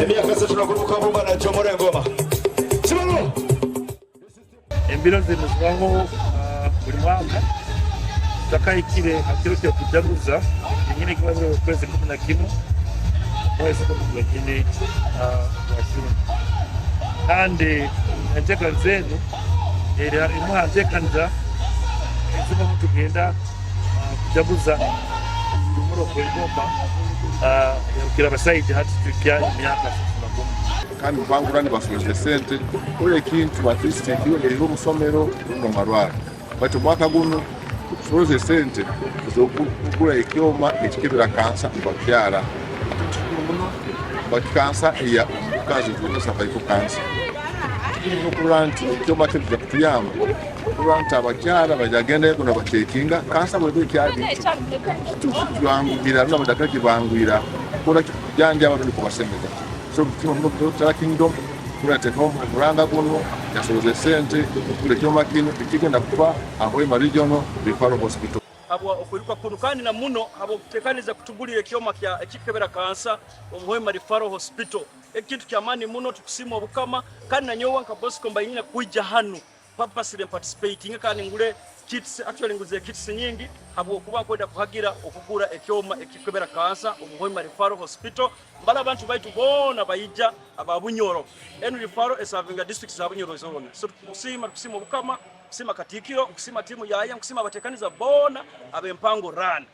emyaka 3 tunakuruka mumba na Jomore Ngoma Chimalo embiro zino zibaho buri mwaka takayikire akirukye kujaguza nyine kibazo kwezi 11 mwezi 11 wasuru kandi njeka zenu era imwaje kanja izimo mutugenda kujaguza umuro ko igomba kira basayije hati tukya imyaka 10 kandi bangurani basoje sente ule kintu batiste kiyo ero musomero no marwara bato mwaka guno soje sente kugura ikioma ekikibira kansa bakyara bakansa ya kazi tuno sabaiko kansa kuranti ikioma kibya kutuyama kuranti abakyara bajagenda kuna batekinga kansa bwe kyadi tuwangira no badakaki bangwira kula kijanja abantu kubasemeza so kimo kingdom kurate no muranga kuno yasoze sente kule kioma kino ikigenda kufa Hoima Regional Referral Hospital abo okuliko kunukani na muno abo kutekaniza kutugulira kioma kya ekikebera kansa Hoima Referral Hospital ekintu kyamani muno tukusima obukama kandi na nyowa nka Bosco mbayina kuija hanu purposely participating kandi ngule kits actually nguze kits nyingi abo kuba kwenda kuhagira okugura ekioma ekikebera kansa Hoima Referral Hospital mbala abantu baitu bona bayija ababunyoro enu referral esavinga district za bunyoro zone so tukusima obukama kusima katikiro kusima timu yaya kusima abatekaniza bona abempango run